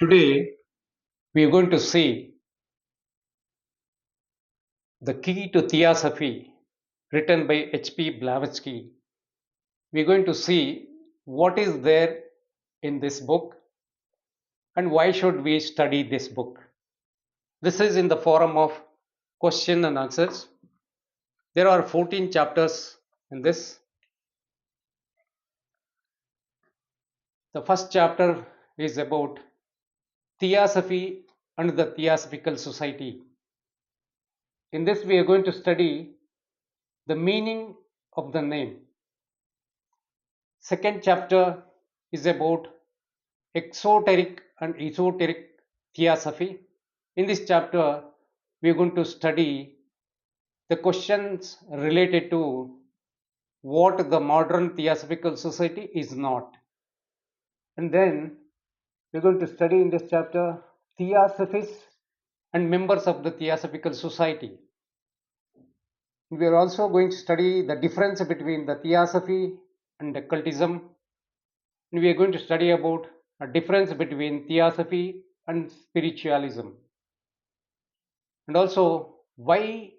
Today, we are going to see the Key to Theosophy, written by H.P. Blavatsky. We are going to see what is there in this book and why should we study this book. This is in the form of question and answers. There are 14 chapters in this. The first chapter is about Theosophy and the Theosophical Society. In this, we are going to study the meaning of the name. Second chapter is about exoteric and esoteric theosophy. In this chapter, we are going to study the questions related to what the modern theosophical society is not. And then we're going to study in this chapter theosophists and members of the theosophical society. We are also going to study the difference between the theosophy and occultism. And we are going to study about a difference between theosophy and spiritualism. And also, why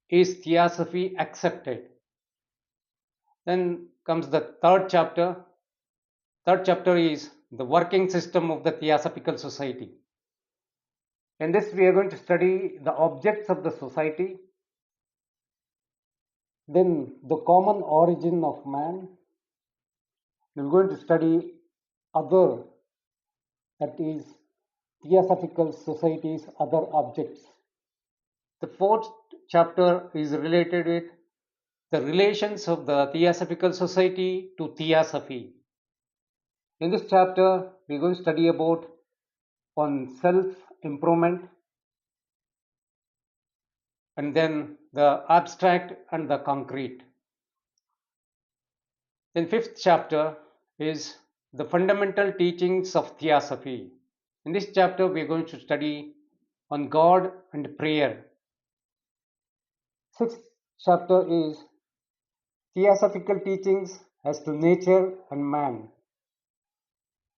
is theosophy accepted? Then comes the third chapter. Third chapter is the working system of the theosophical society. In this, we are going to study the objects of the society, then the common origin of man. We are going to study other, that is, theosophical society's other objects. The fourth chapter is related with the relations of the Theosophical Society to Theosophy. In this chapter, we are going to study about on self-improvement and then the abstract and the concrete. Then fifth chapter is the fundamental teachings of Theosophy. In this chapter, we are going to study on God and prayer. Sixth chapter is Theosophical teachings as to nature and man.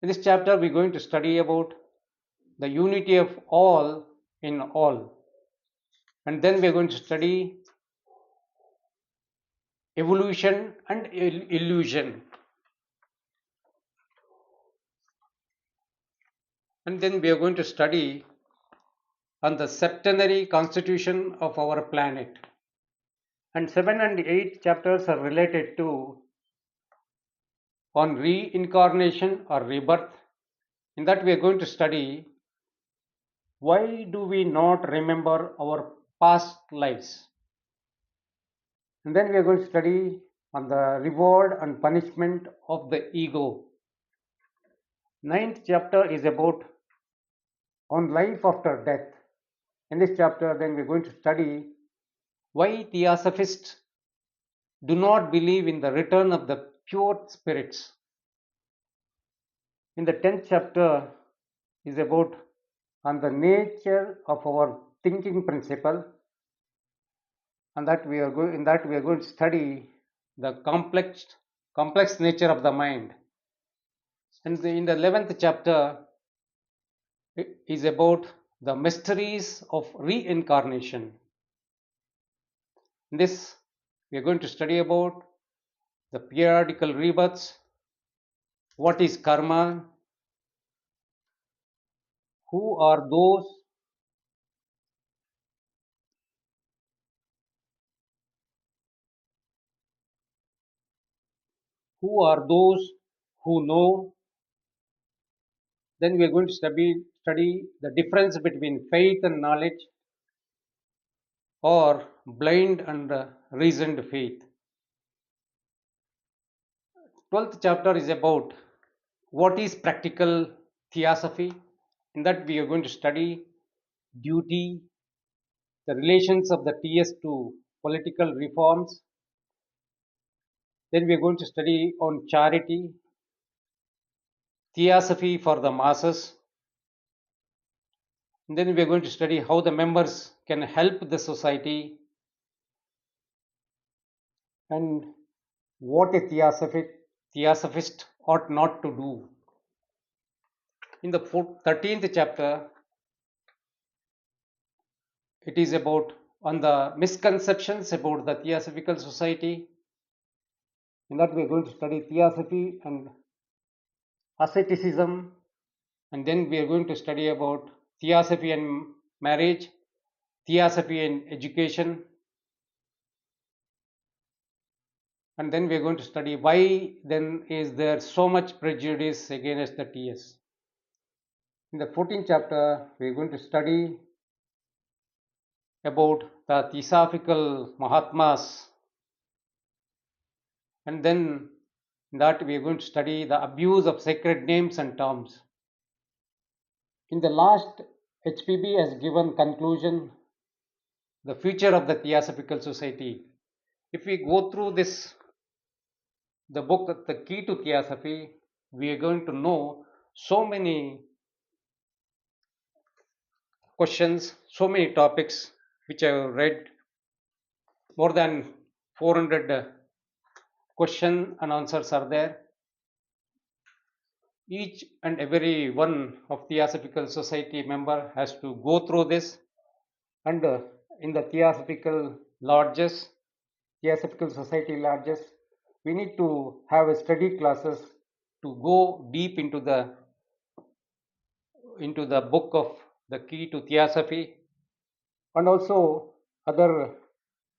In this chapter, we're going to study about the unity of all in all. And then we're going to study evolution and illusion. And then we are going to study on the septenary constitution of our planet. And 7 and 8 chapters are related to on reincarnation or rebirth. In that we are going to study why do we not remember our past lives. And then we are going to study on the reward and punishment of the ego. Ninth chapter is about on life after death. In this chapter, then we're going to study why theosophists do not believe in the return of the pure spirits. In the 10th chapter is about on the nature of our thinking principle, and that we are going in that we are going to study the complex nature of the mind. And in the 11th chapter is about the mysteries of reincarnation. In this, we are going to study about the periodical rebirths, what is karma, who are those who know. Then we are going to study the difference between faith and knowledge or blind and reasoned faith. 12th chapter is about what is practical theosophy. In that we are going to study duty, the relations of the TS to political reforms. Then we are going to study on charity, theosophy for the masses. And then we are going to study how the members can help the society and what a theosophist ought not to do. In the 13th chapter, it is about on the misconceptions about the Theosophical Society. In that, we are going to study Theosophy and asceticism, and then we are going to study about Theosophy and marriage, Theosophy and education, and then we are going to study why then is there so much prejudice against the TS. In the 14th chapter, we are going to study about the Theosophical Mahatmas, and then in that we are going to study the abuse of sacred names and terms. In the last, HPB has given conclusion the future of the Theosophical Society. If we go through this, the book, The Key to Theosophy, we are going to know so many questions, so many topics which I have read, more than 400 question and answers are there. Each and every one of Theosophical Society member has to go through this, and in the Theosophical lodges, Theosophical Society lodges, we need to have a study classes to go deep into the book of the Key to Theosophy, and also other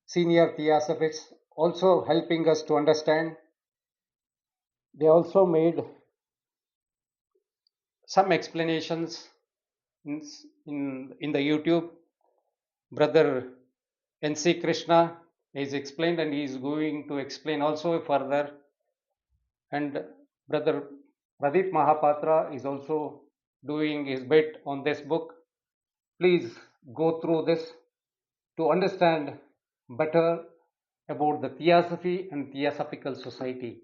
senior theosophists also helping us to understand. They also made some explanations in, in the YouTube. Brother NC Krishna is explained and he is going to explain also further. And Brother Pradeep Mahapatra is also doing his bit on this book. Please go through this to understand better about the Theosophy and Theosophical Society.